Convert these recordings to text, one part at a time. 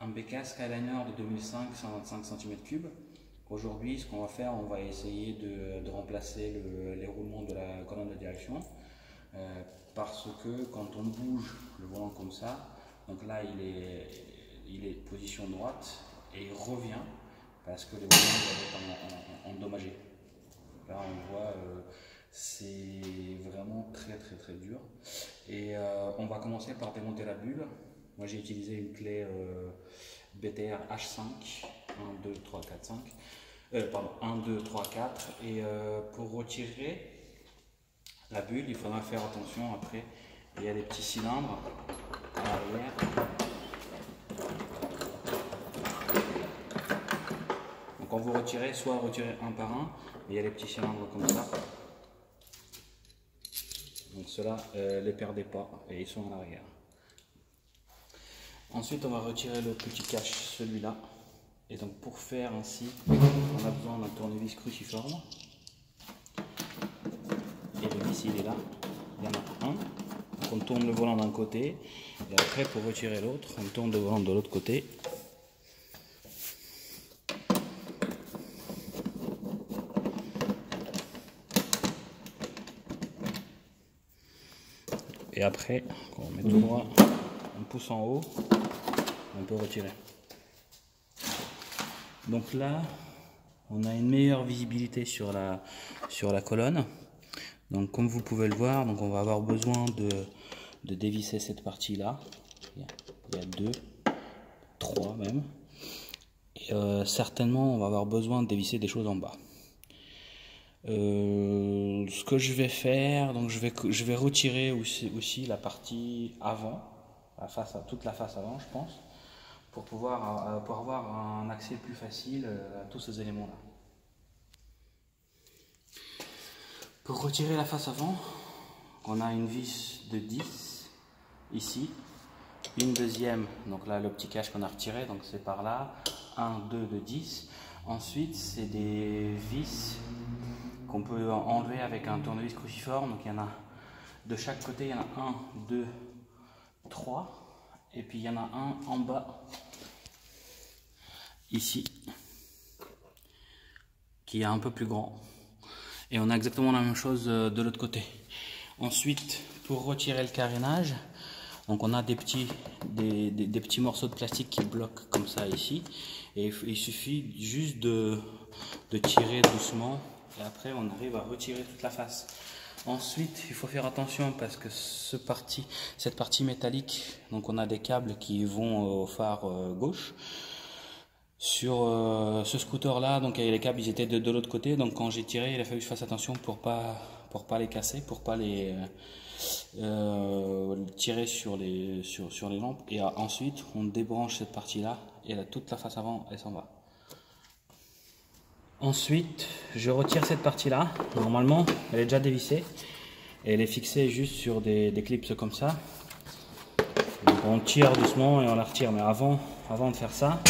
BK Skyliner de 2005, 125 cm3. Aujourd'hui, ce qu'on va faire, on va essayer de remplacer les roulements de la colonne de direction. Parce que quand on bouge le volant comme ça, donc là il est position droite et il revient parce que le volant doit être endommagé. Là on voit c'est vraiment très dur. Et on va commencer par démonter la bulle. Moi j'ai utilisé une clé BTR H5 1, 2, 3, 4, 5 pardon 1, 2, 3, 4 et pour retirer la bulle, il faudra faire attention après, il y a des petits cylindres à l'arrière. Donc quand vous retirez, soit retirez un par un, il y a les petits cylindres comme ça. Donc ceux-là, les perdez pas et ils sont à l'arrière. Ensuite on va retirer le petit cache, celui-là. Et donc pour faire ainsi, on a besoin d'un tournevis cruciforme. Et le vis il est là, il y en a un. Donc on tourne le volant d'un côté et après pour retirer l'autre, on tourne le volant de l'autre côté. Et après, quand on met tout droit, on pousse en haut, on peut retirer. Donc là, on a une meilleure visibilité sur la colonne. Donc comme vous pouvez le voir, donc on va avoir besoin de dévisser cette partie là. Il y a 2, 3 même. Et certainement on va avoir besoin de dévisser des choses en bas. Ce que je vais faire, donc je vais retirer aussi la partie avant, toute la face avant je pense, pour avoir un accès plus facile à tous ces éléments là. Pour retirer la face avant, on a une vis de 10 ici, une deuxième, donc là le petit cache qu'on a retiré, donc c'est par là, 1, 2 de 10. Ensuite c'est des vis qu'on peut enlever avec un tournevis cruciforme, donc il y en a de chaque côté, il y en a 1, 2, 3, et puis il y en a un en bas, ici, qui est un peu plus grand. Et on a exactement la même chose de l'autre côté. Ensuite, pour retirer le carénage, donc on a des petits morceaux de plastique qui bloquent comme ça ici. Et il suffit juste de tirer doucement. Et après, on arrive à retirer toute la face. Ensuite, il faut faire attention parce que cette partie métallique, donc on a des câbles qui vont au phare gauche. Sur ce scooter là, donc les câbles ils étaient de l'autre côté, donc quand j'ai tiré il a fallu que je fasse attention pour pas les casser, pour pas les tirer sur les lampes. Et ensuite on débranche cette partie là et toute la face avant elle s'en va. Ensuite je retire cette partie là, normalement elle est déjà dévissée et elle est fixée juste sur des clips comme ça. Donc on tire doucement et on la retire, mais avant de faire ça,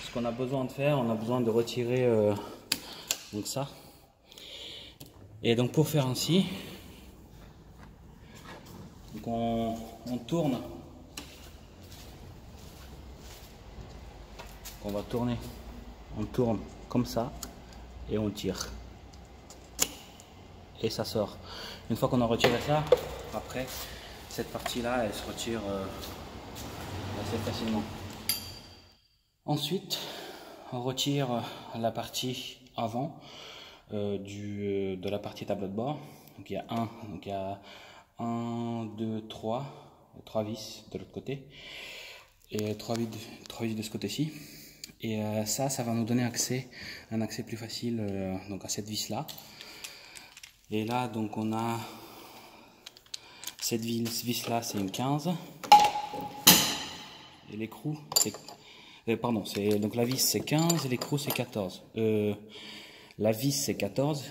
ce qu'on a besoin de faire, on a besoin de retirer donc ça. Et donc pour faire ainsi, donc on tourne, on va tourner, on tourne comme ça et on tire et ça sort. Une fois qu'on a retiré ça, après cette partie là elle se retire assez facilement. Ensuite, on retire la partie avant de la partie tableau de bord. Donc il y a 1, 2, 3 vis de l'autre côté et 3 vis de ce côté-ci. Et ça va nous donner un accès plus facile donc à cette vis là. Et là donc on a cette vis là, c'est une 15 et l'écrou c'est pardon, donc la vis c'est 15 et l'écrou c'est 14. La vis c'est 14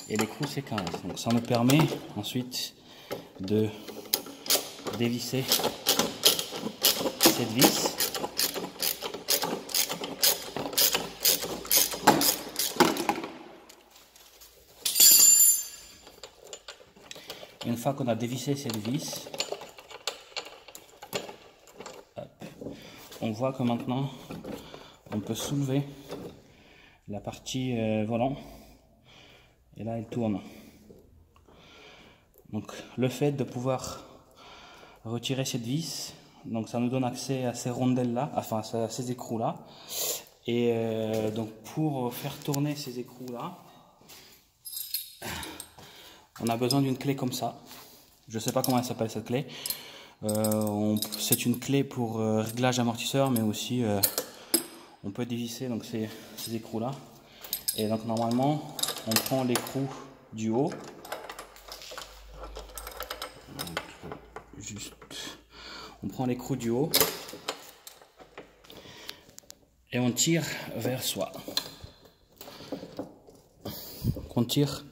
et l'écrou c'est 15. Donc ça nous permet ensuite de dévisser cette vis. Une fois qu'on a dévissé cette vis, on voit que maintenant on peut soulever la partie volant et là elle tourne. Donc le fait de pouvoir retirer cette vis, donc ça nous donne accès à ces rondelles là, enfin à ces écrous là, et donc pour faire tourner ces écrous là, on a besoin d'une clé comme ça. Je sais pas comment elle s'appelle cette clé. C'est une clé pour réglage amortisseur, mais aussi on peut dévisser donc ces écrous là. Et donc normalement on prend l'écrou du haut. On prend l'écrou du haut et on tire vers soi. On tire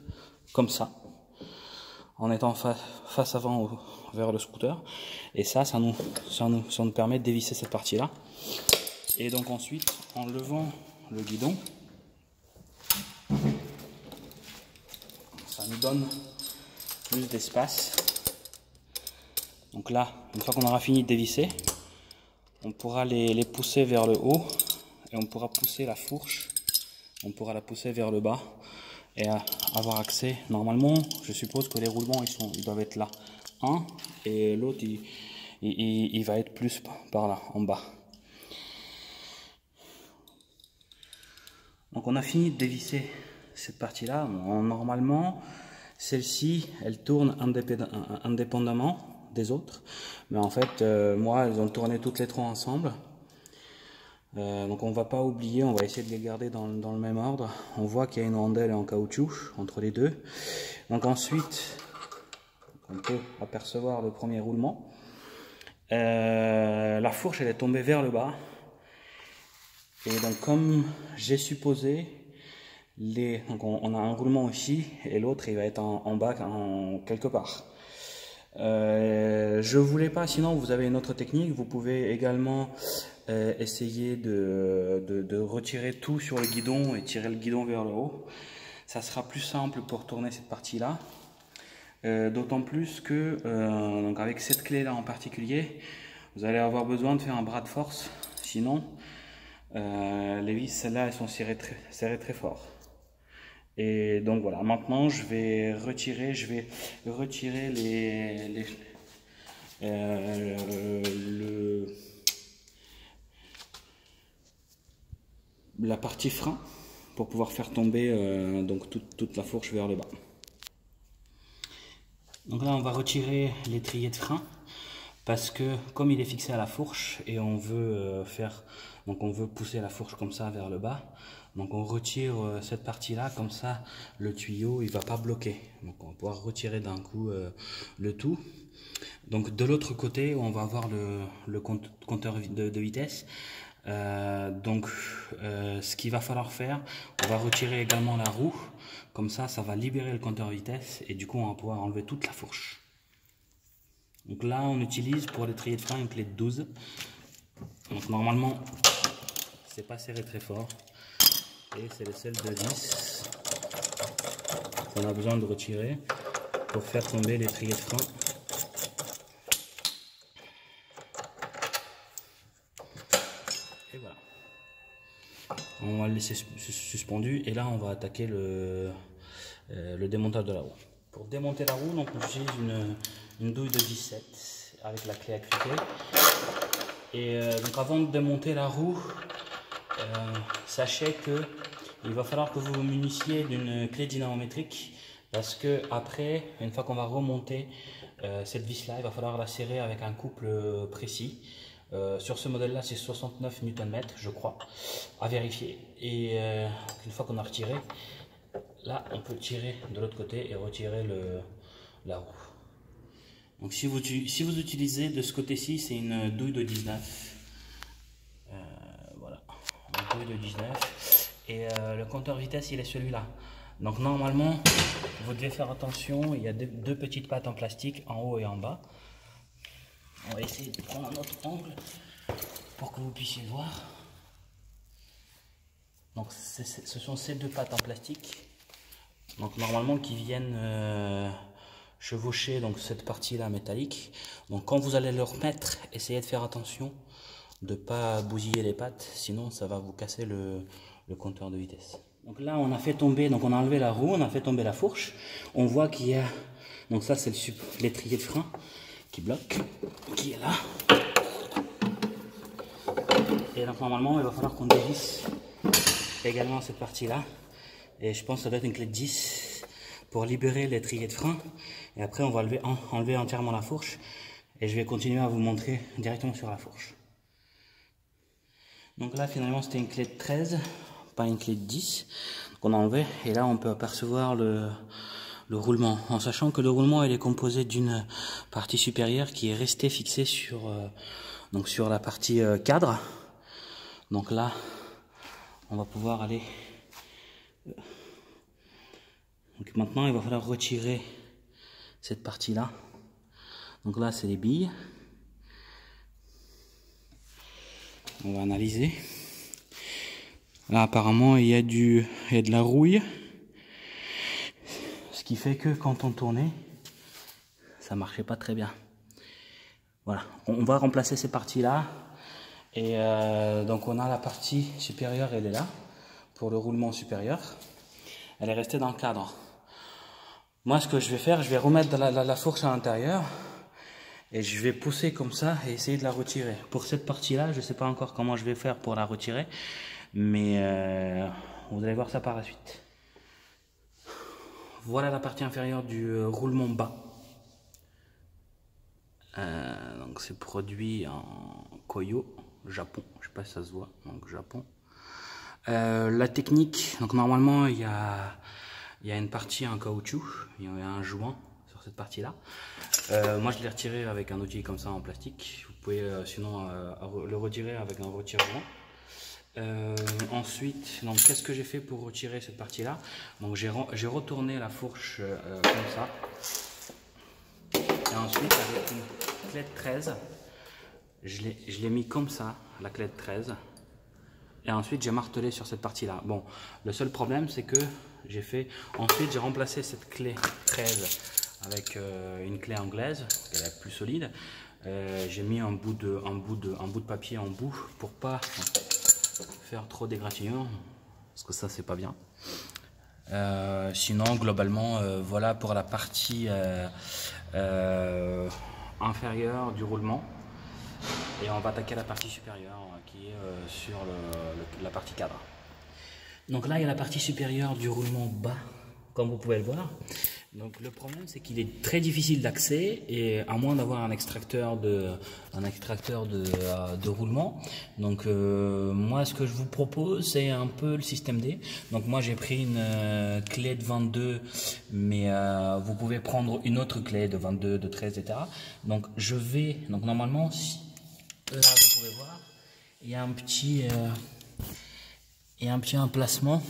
comme ça, en étant face avant vers le scooter. Et ça nous permet de dévisser cette partie-là. Et donc ensuite, en levant le guidon, ça nous donne plus d'espace. Donc là, une fois qu'on aura fini de dévisser, on pourra les pousser vers le haut et on pourra pousser la fourche, on pourra la pousser vers le bas et avoir accès. Normalement, je suppose que les roulements ils doivent être là, un, et l'autre il va être plus par là, en bas. Donc on a fini de dévisser cette partie-là. Normalement, celle-ci, elle tourne indépendamment des autres, mais en fait moi elles ont tourné toutes les trois ensemble, donc on va pas oublier, on va essayer de les garder dans le même ordre. On voit qu'il y a une rondelle en caoutchouc entre les deux. Donc ensuite on peut apercevoir le premier roulement, la fourche elle est tombée vers le bas, et donc comme j'ai supposé, donc on a un roulement ici et l'autre il va être en bas quelque part. Je voulais pas, sinon vous avez une autre technique, vous pouvez également essayer de retirer tout sur le guidon et tirer le guidon vers le haut. Ça sera plus simple pour tourner cette partie là, d'autant plus que donc avec cette clé là en particulier, vous allez avoir besoin de faire un bras de force, sinon les vis celles-là elles sont serrées très fort. Et donc voilà, maintenant je vais retirer la partie frein pour pouvoir faire tomber donc toute la fourche vers le bas. Donc là on va retirer l'étrier de frein, parce que comme il est fixé à la fourche et on veut on veut pousser la fourche comme ça vers le bas, donc on retire cette partie là, comme ça le tuyau il va pas bloquer, donc on va pouvoir retirer d'un coup le tout. Donc de l'autre côté on va avoir le compteur de vitesse, ce qu'il va falloir faire, on va retirer également la roue, comme ça va libérer le compteur vitesse et du coup on va pouvoir enlever toute la fourche. Donc là on utilise pour l'étrier de frein une clé de 12, donc normalement c'est pas serré très fort et c'est celle de 10 qu'on a besoin de retirer pour faire tomber l'étrier de frein. Et voilà, on va le laisser suspendu et là on va attaquer le démontage de la roue. Pour démonter la roue, donc on utilise une douille de 17 avec la clé à criquet. Et donc avant de démonter la roue, sachez que il va falloir que vous vous munissiez d'une clé dynamométrique, parce que après, une fois qu'on va remonter cette vis là, il va falloir la serrer avec un couple précis. Sur ce modèle là c'est 69 Nm je crois, à vérifier. Et une fois qu'on a retiré, là on peut tirer de l'autre côté et retirer la roue. Donc si vous utilisez de ce côté-ci, c'est une douille de 19. Voilà, une douille de 19. Et le compteur vitesse il est celui-là. Donc normalement vous devez faire attention, il y a deux petites pattes en plastique en haut et en bas. On va essayer de prendre un autre angle pour que vous puissiez voir. Donc ce sont ces deux pattes en plastique, donc normalement qui viennent chevaucher donc cette partie là métallique. Donc quand vous allez le remettre, essayez de faire attention de pas bousiller les pattes, sinon ça va vous casser le compteur de vitesse. Donc là on a fait tomber, donc on a enlevé la roue, on a fait tomber la fourche. On voit qu'il y a, donc ça c'est l'étrier de frein qui bloque, qui est là. Et donc normalement il va falloir qu'on dévisse également cette partie là. Et je pense que ça doit être une clé de 10 pour libérer l'étrier de frein. Et après on va enlever entièrement la fourche. Et je vais continuer à vous montrer directement sur la fourche. Donc là finalement c'était une clé de 13, pas une clé de 10 qu'on a enlevé. Et là on peut apercevoir le roulement, en sachant que le roulement il est composé d'une partie supérieure qui est restée fixée sur, donc sur la partie cadre. Donc là on va pouvoir aller, donc maintenant il va falloir retirer cette partie là. Donc là c'est les billes, on va analyser. Là apparemment il y a de la rouille, ce qui fait que quand on tournait ça marchait pas très bien. Voilà, on va remplacer ces parties là. Et donc on a la partie supérieure, elle est là pour le roulement supérieur, elle est restée dans le cadre. Moi ce que je vais faire, je vais remettre la fourche à l'intérieur et je vais pousser comme ça et essayer de la retirer. Pour cette partie là je ne sais pas encore comment je vais faire pour la retirer, mais vous allez voir ça par la suite. Voilà la partie inférieure du roulement bas. Donc c'est produit en Koyo, Japon, je sais pas si ça se voit, donc Japon. La technique, donc normalement il y a une partie en caoutchouc, il y a un joint sur cette partie là. Moi je l'ai retiré avec un outil comme ça en plastique, vous pouvez sinon le retirer avec un retire-joint. Ensuite, donc qu'est-ce que j'ai fait pour retirer cette partie là? Donc j'ai retourné la fourche comme ça. Et ensuite avec une clé de 13, je l'ai mis comme ça, la clé de 13. Et ensuite j'ai martelé sur cette partie là. Bon, le seul problème c'est que ensuite j'ai remplacé cette clé 13 avec une clé anglaise, qui est plus solide. J'ai mis un bout de papier en bout pour pas faire trop d'égratignures, parce que ça c'est pas bien. Sinon globalement voilà pour la partie inférieure du roulement, et on va attaquer la partie supérieure qui est sur la partie cadre. Donc là il y a la partie supérieure du roulement bas, comme vous pouvez le voir. Donc le problème c'est qu'il est très difficile d'accès, et à moins d'avoir un extracteur de roulement. Donc moi ce que je vous propose c'est un peu le système D. Donc moi j'ai pris une clé de 22, mais vous pouvez prendre une autre clé de 22, de 13, etc. Donc donc normalement là vous pouvez voir il y a un petit emplacement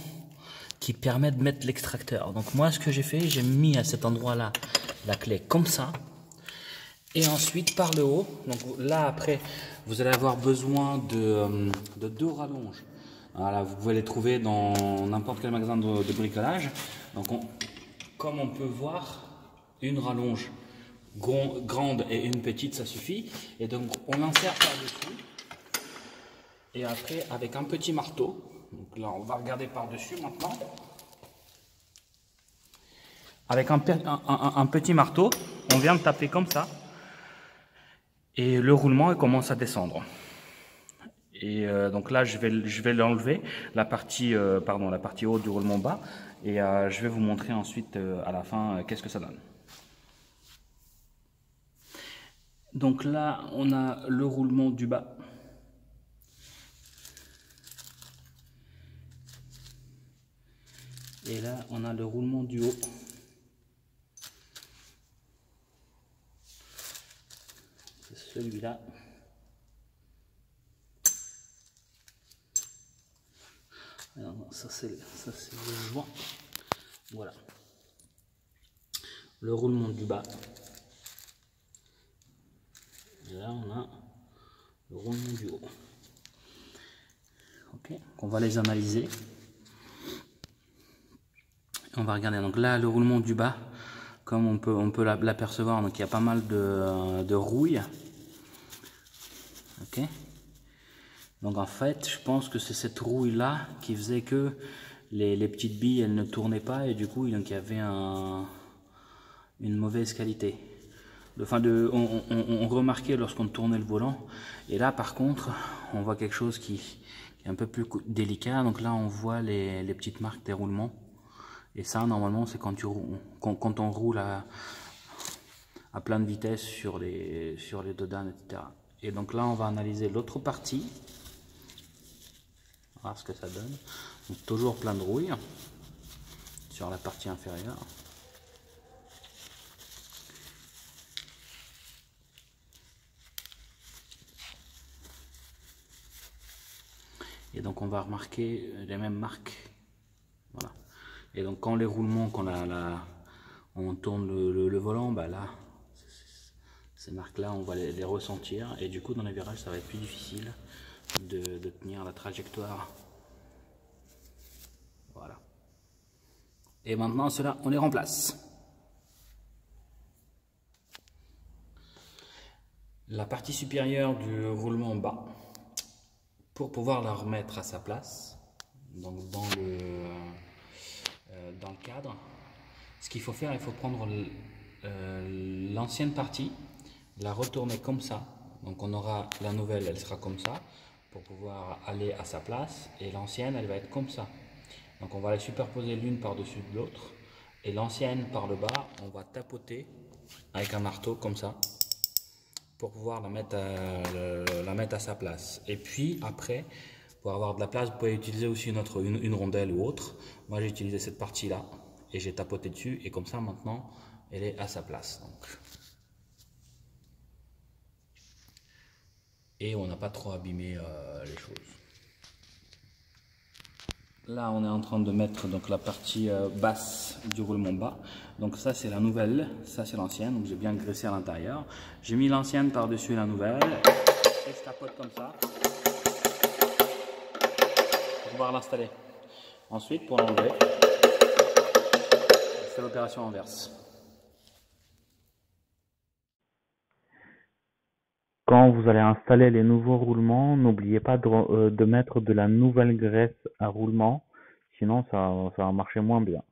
qui permet de mettre l'extracteur. Donc moi ce que j'ai fait, j'ai mis à cet endroit là la clé comme ça, et ensuite par le haut. Donc là après vous allez avoir besoin de deux rallonges. Voilà, vous pouvez les trouver dans n'importe quel magasin de bricolage. Donc comme on peut voir, une rallonge grande et une petite ça suffit, et donc on insère par dessus, et après avec un petit marteau. Donc là, on va regarder par-dessus maintenant. Avec un petit marteau, on vient de taper comme ça. Et le roulement il commence à descendre. Et donc là, je vais l'enlever, la partie haute du roulement bas. Et je vais vous montrer ensuite, à la fin, qu'est-ce que ça donne. Donc là, on a le roulement du bas. Et là, on a le roulement du haut. C'est celui-là. Alors, ça c'est le joint. Voilà. Le roulement du bas. Et là, on a le roulement du haut. Ok, on va les analyser. On va regarder, donc là le roulement du bas, comme on peut l'apercevoir, donc il y a pas mal de rouille. Ok. Donc en fait, je pense que c'est cette rouille-là qui faisait que les petites billes, elles ne tournaient pas et du coup, donc, il y avait une mauvaise qualité. On remarquait lorsqu'on tournait le volant. Et là, par contre, on voit quelque chose qui est un peu plus délicat. Donc là, on voit les petites marques d'éroulement. Et ça, normalement, c'est quand on roule à pleine vitesse sur les dodanes, etc. Et donc là, on va analyser l'autre partie. Voir ce que ça donne. Donc, toujours plein de rouille sur la partie inférieure. Et donc on va remarquer les mêmes marques. Voilà. Et donc quand les roulements, on tourne le volant, bah là, ces marques-là, on va les ressentir. Et du coup, dans les virages, ça va être plus difficile de tenir la trajectoire. Voilà. Et maintenant, cela, on les remplace. La partie supérieure du roulement bas, pour pouvoir la remettre à sa place, donc dans le cadre, ce qu'il faut faire, il faut prendre l'ancienne partie, la retourner comme ça. Donc on aura la nouvelle, elle sera comme ça, pour pouvoir aller à sa place, et l'ancienne, elle va être comme ça. Donc on va les superposer l'une par-dessus de l'autre, et l'ancienne par le bas, on va tapoter avec un marteau comme ça, pour pouvoir la mettre à sa place. Et puis après, pour avoir de la place, vous pouvez utiliser aussi une rondelle ou autre. Moi j'ai utilisé cette partie là et j'ai tapoté dessus, et comme ça maintenant elle est à sa place. Donc. Et on n'a pas trop abîmé les choses. Là on est en train de mettre donc la partie basse du roulement bas. Donc ça c'est la nouvelle, ça c'est l'ancienne, donc j'ai bien graissé à l'intérieur. J'ai mis l'ancienne par-dessus la nouvelle et je tapote comme ça pour pouvoir l'installer. Ensuite, pour l'enlever, je fais l'opération inverse. Quand vous allez installer les nouveaux roulements, n'oubliez pas de mettre de la nouvelle graisse à roulement, sinon ça va marcher moins bien.